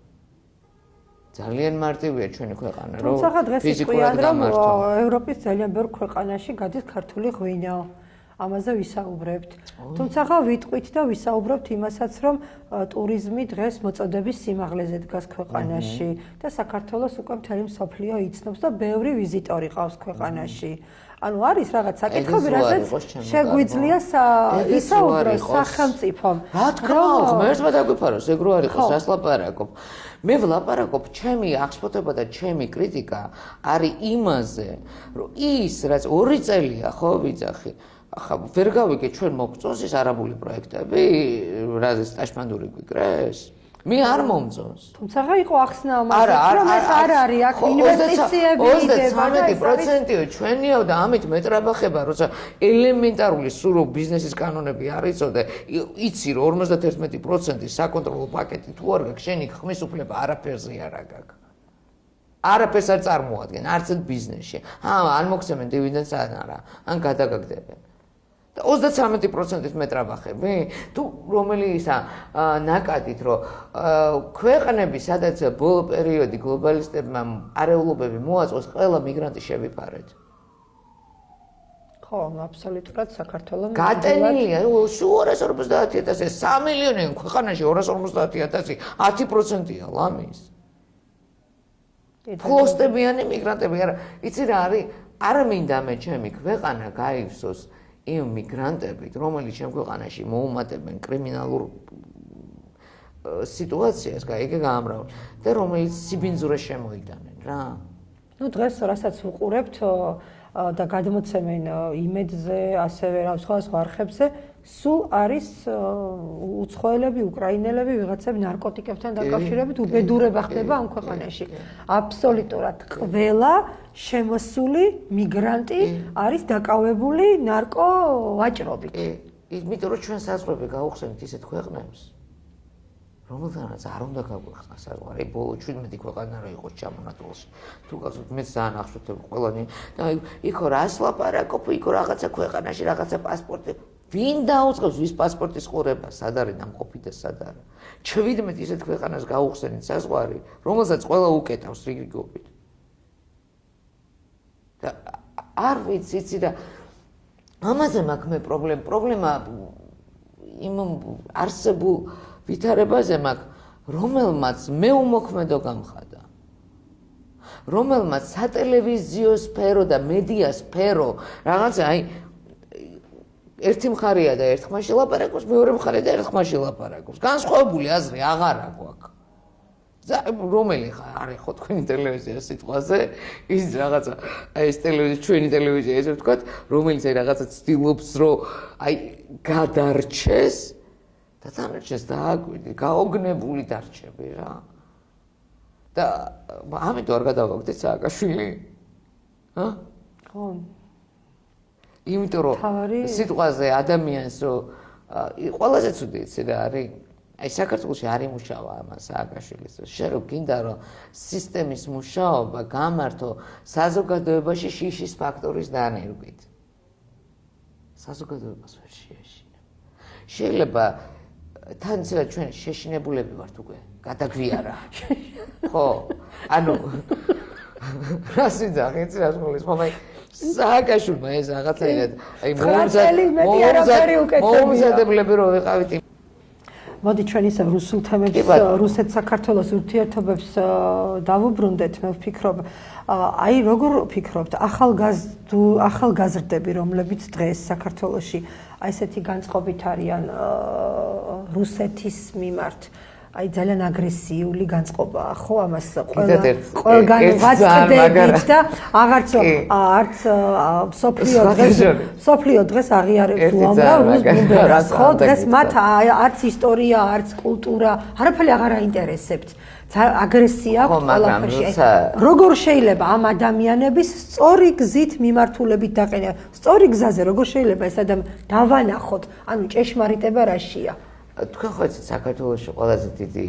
ძალიან მარტივია ჩვენი ქვეყანა რომ თუმცა დღეს იყვიან რომ ევროპის ძალიან ბევრ ქვეყანაში გადის ქართული ღვინო. ამაზე ვისაუბრებთ. თუმცა ვიტყვით და ვისაუბრებთ იმასაც რომ ტურიზმი დღეს მოწოდების სიმაღლეზე დგას ქვეყანაში და საქართველოს უკვე მთელი მსოფლიო იცნობს და ბევრი ვიზიტორი ყავს ქვეყანაში. ანუ არის რაღაც საკითხები, რასაც შეგვიძლია ისაუბროს სახელმწიფომ. რა თქმა უნდა, მერცმა დაგვიფაროს, ეგ რო არ იყოს, რას ლაპარაკობ. მე ვლაპარაკობ, ჩემი აღშფოთება და ჩემი კრიტიკა არის იმაზე, რომ ის რაც 2 წელია ხო ვიძახი, ახლა ვერ გავიგე ჩვენ მოგწონს ეს არაბული პროექტები, რაზეც ტაშმანდური გვიკრეს? მე არ მომწონს. თუმცა იყო ახსნა ამაზე, რომ ეს არ არის აქ ინვესტიციები იდება და 33%-ო ჩვენია და ამით მეტრაბახება, როცა ელემენტარული სურო ბიზნესის კანონები არ იცოდე, იცი რომ 51% საკონტროლო პაკეტი თუ არ გაქვს, შენი ხმის უფლება არაფერზე არ გაქვს. არაფერს არ წარმოადგენ, არც ბიზნესში. ან მოგცემენ დივიდენდს ან არა, ან გადაგაგდებენ. 33%-ით მეტრაბახები? თუ რომელი ისა ნაკადით, რომ ქვეყნები, სადაც ბოლო პერიოდი გლობალისტებმა არეულობები მოაწყვეს, ყველა მიგრანტი შევიფარეთ. ხო, აბსოლუტურად საქართველოს გატენილია 250,000, 3 მილიონი ქვეყანაში 250,000, 10%-ია ლამის. ფლოსტებიანი მიგრანტები, არა, იცი რა არის? არ მინდა მე ჩემი ქვეყანა გაივსოს იმ მიგრანტებით, რომელიც ჩემ ქვეყანაში მოუმატებენ კრიმინალურ სიტუაციას, გაიგე გაამრავლ და რომელიც სიბინძურეს შემოიტანენ რა. ნუ დღეს რასაც ვუყურებთ და გადმოცემენ იმედზე, ასევე სხვა არხებზე, სულ არის უცხოელები, უკრაინელები, ვიღაცები ნარკოტიკებთან დაკავშირებით უბედურება ხდება ამ ქვეყანაში. აბსოლუტურად ყველა შემოსული მიგრანტი არის დაკავებული ნარკო ვაჭრობით. იმიტომ რომ ჩვენ საზღვრები გავუხსენით ისეთ ქვეყნებს, რომელთანაც არ უნდა გაგვეხსნა საზღვარი, ბოლო 17 ქვეყანა რა იყოს ჩამონათვალში. თუ გახსოვთ, მე ძალიან ახშობთ ყველანი და იქ რას ლაპარაკობ, იქ რაღაცა ქვეყანაში, რაღაცა პასპორტი. ვინ დაუწყებს ვის პასპორტის ყურება, სად არის დამყოფი და სად არა. 17 ისეთ ქვეყანას გაუხსენით საზღვარი, რომელსაც ყველა უკეტავს რიგრიგობით. და არ ვიცი და ამაზე მაქვს მე პრობლემა იმ არსებულ ვითარებაზე მაქვს, რომელმაც მე უმოქმედო გამხადა. რომელმაც სატელევიზიო სფერო და მედია სფერო რაღაცა აი ერთი მხარეა და ერთ ხმაში ლაპარაკობს, მეორე მხარე და ერთ ხმაში ლაპარაკობს. განსხვავებული აზრი აღარ აქვს. რომელი არის ხო თქვენი ტელევიზია სიტყვაზე, ის რაღაცა აი ეს ტელევიზია, ჩვენი ტელევიზია ესე ვთქვათ, რომელიც აი რაღაცა ცდილობს, რომ აი გადარჩეს და დანარჩეს დააკვირდი, გაოგნებული დარჩები რა. და ამიტომ არ გადავაგდეთ სააკაშვილი? ხო. იმიტომ რომ სიტყვაზე ადამიანს რომ ყველაზე ცუდი იცი რა არის აი საქართველოში არ იმუშავა ამას სააკაშვილის შენ რო გინდა რომ სისტემის მუშაობა გამართო საზოგადოებაში შიშის ფაქტორის დანერგვით საზოგადოებას ვერ შეეშინა შეიძლება თან ცილა ჩვენ შეშინებულები ვართ უკვე გადაგვიარა ხო ანუ რას ვიძახი იცი რას მოლის მომაი სააკაშვილმა ეს რაღაცაირად აი მოუმზადებლები რო ვიყავით მოდი ჩვენ ისე რუსულ თემებს რუსეთ-საქართველოს ურთიერთობებს დავუბრუნდეთ მე ვფიქრობ აი როგორ ვფიქრობთ ახალგაზრდები რომლებიც დღეს საქართველოში აი ესეთი განწყობით არიან რუსეთის მიმართ აი ძალიან აგრესიული განწყობაა ხო ამას ყველგან ვაწყდებით და აღარც სოფლიო დღეს აღიარებს უამრავ რუს ბუნდებას ხო დღეს მათ არც ისტორია არც კულტურა არაფერი აღარ აინტერესებთ აგრესია აქვს ყველაფერში როგორ შეიძლება ამ ადამიანების სწორი გზით მიმართულებით დაყენება სწორი გზაზე როგორ შეიძლება ეს ადამიანი დავანახოთ ანუ ჭეშმარიტება რაშია თქვენ ხო იცით საქართველოში ყველაზე დიდი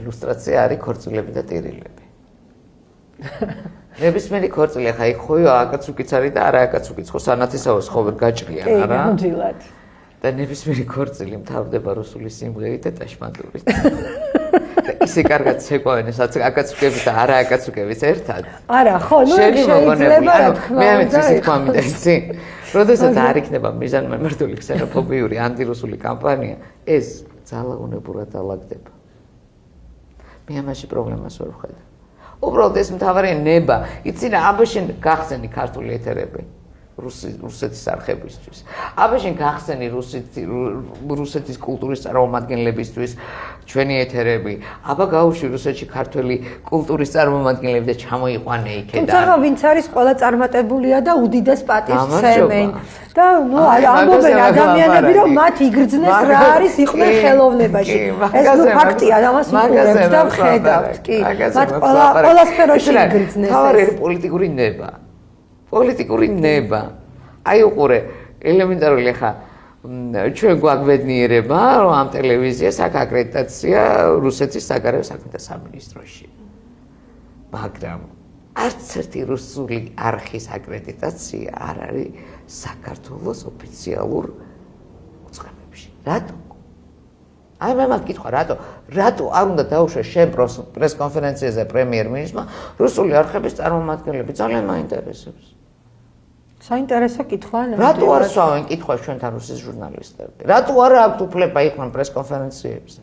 ილუსტრაცია არის ქორწილები და ტირილები. ნებისმიერი ქორწილი ხა იქ ხოიო აკაცუკიც არის და არა აკაცუკიც ხო სანათისაოს ხო ვერ გაჭრიან არა? კი, ნამდვილად. და ნებისმიერი ქორწილი მთავრდება რუსული სიმღერით და ტაშმანდურით. ისე კარგად შეყვავენ ეს აკაცუკების და არა აკაცუკების ერთად. არა, ხო, ნუ შეიძლება რა თქმა უნდა. მე ამით თქვა მინდა იცი. როდესაც არ იქნება მიზანმიმართული ქსენოფობიური ანტირუსული კამპანია, ეს ძალაუნებურად ალაგდება. მე ამაში პრობლემას ვერ ვხედავ. უბრალოდ ეს მთავარი ნება, იცი რა, აბაშენ გახსენი ქართული ეთერები რუსეთის არხებისთვის. აბაშენ გახსენი რუსეთის კულტურის წარმომადგენლებისთვის ჩვენი ეთერები. აბა გაუშვი რუსეთში ქართველი კულტურის წარმომადგენლები და ჩამოიყვანე იქიდან. თუმცა ვინც არის ყველა წარმატებულია და უდიდეს პატივს სცემენ. და ნუ ამბობენ ადამიანები რომ მათ იგრძნეს რა არის იყვნენ ხელოვნებაში. ეს ნუ ფაქტია, ამას ვუყურებთ და ვხედავთ, კი. მათ ყველა სფეროში იგრძნეს. თავარი პოლიტიკური ნება. პოლიტიკური ნება. აი უყურე, ელემენტარული ხა ჩვენ გვაგვედნიერება, რომ ამ ტელევიზიას აქვს აკრედიტაცია რუსეთის საგარეო საქმეთა სამინისტროში. მაგრამ არც ერთი რუსული არხის აკრედიტაცია არ არის საქართველოს ოფიციალურ უწყებებში. რატო? აი მე მაგკითხვა, რატო არ უნდა დაუშვეს შენ პრესკონფერენციაზე პრემიერ-მინისტრმა რუსული არხების წარმომადგენლები ძალიან მაინტერესებს. საინტერესო კითხვა ნამდვილად. რატო არ სვავენ კითხვას ჩვენთან რუსის ჟურნალისტები? რატო არ აქვთ უფლება იყვნენ პრესკონფერენციებზე?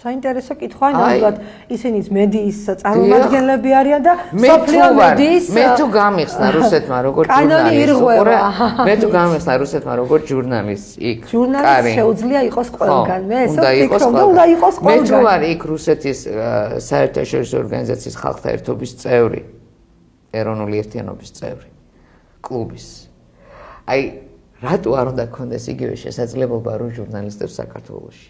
საინტერესო კითხვა ნამდვილად ისინიც მედიის წარმომადგენლები არიან და სოფლიო მედიის მე თუ გამიხსნა რუსეთმა როგორც ჟურნალისტი იქ ჟურნალისტი შეუძლია იყოს ყველგან მე ესე ვფიქრობ და უნდა იყოს ყველგან მე თუ ვარ იქ რუსეთის საერთაშორისო ორგანიზაციის ხალხთა ერთობის წევრი ეროვნული ერთიანობის წევრი კლუბის აი რატო არ უნდა გქონდეს იგივე შესაძლებლობა რომ ჟურნალისტებს საქართველოში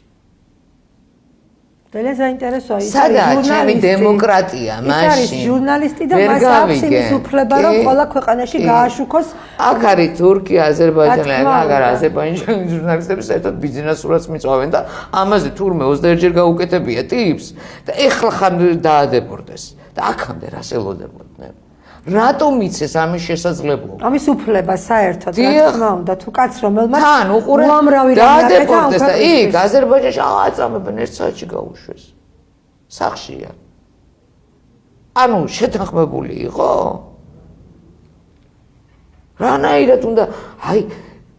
ძალიან საინტერესოა ის სადაა ჩემი დემოკრატია მაშინ ის არის ჟურნალისტი და მას აქვს იმის უფლება რომ ყველა ქვეყანაში გააშუქოს აქ არის თურქია აზერბაიჯანი აგარ აზერბაიჯანის ჟურნალისტები საერთოდ ბიზნესურაც მიწვავენ და ამაზე თურმე 21 ჯერ გაუკეთებია ტიპს და ეხლა ხან დაადეპორტეს და აქამდე რას ელოდებოდნენ რატომ იცეს ამის შესაძლებლობა? ამის უფლება საერთოდ რა თქმა უნდა თუ კაც რომელმაც თან უყურე დაადეპორტეს და იქ აზერბაიჯანში აწამებენ ერთ საათში გაუშვეს. სახშია. ანუ შეთანხმებული იყო? რანაირად უნდა აი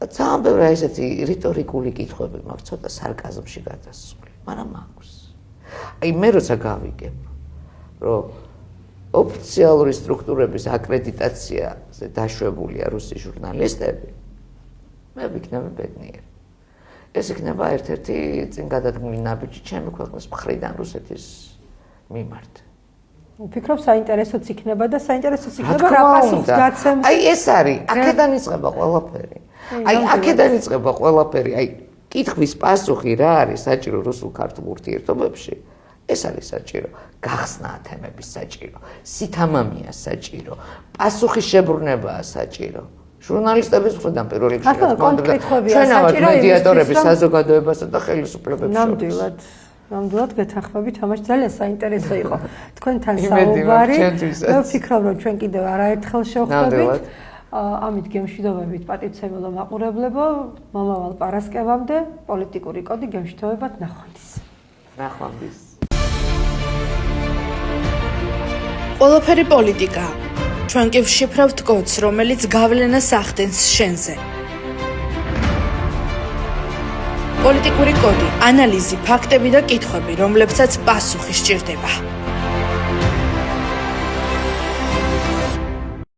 ძალიან ბევრი ესეთი რიტორიკული კითხვები მაქვს ცოტა სარკაზმში გადასული, მაგრამ მაქვს. აი მე როცა გავიგებ რომ ოფიციალური სტრუქტურების აკრედიტაციაზე დაშვებულია რუსი ჟურნალისტები, მე ვიქნები ბედნიერი. ეს იქნება ერთ-ერთი წინ გადადგმული ნაბიჯი ჩემი ქვეყნის მხრიდან რუსეთის მიმართ. ვფიქრობ საინტერესოც იქნება და საინტერესოც იქნება რა პასუხს გაცემს. აი ეს არის, აქედან იწყება ყველაფერი. აი აქედან იწყება ყველაფერი. აი კითხვის პასუხი რა არის საჭირო რუსულ-ქართულ ურთიერთობებში? ეს არის საჭირო, გახსნა თემების საჭირო, სითამამია საჭირო, პასუხის შებრუნებაა საჭირო. ჟურნალისტების მხრიდან პირველ რიგში. ახლა კონკრეტობია, ჩვენ ავართ საჭირო მედიატორები იმისთვის, რომ- საზოგადოებასა და ხელისუფლებებს შორის. ნამდვილად გეთანხმებით, თამაში ძალიან საინტერესო იყო თქვენთან იმედი მაქვს საუბარი. ჩვენთვისაც. მე ვფიქრობ, რომ ჩვენ კიდევ არაერთხელ შევხვდებით. ნამდვილად. ამით გემშვიდობებით პატივცემულო მაყურებლებო, მომავალ პარასკევამდე პოლიტიკური კოდი გემშვიდობებად ნახვამდის. ნახვამდის. ყველაფერი პოლიტიკაა. ჩვენ კი ვშიფრავთ კოდს, რომელიც გავლენას ახდენს შენზე. პოლიტიკური კოდი, ანალიზი, ფაქტები და კითხვები, რომლებსაც პასუხი სჭირდება.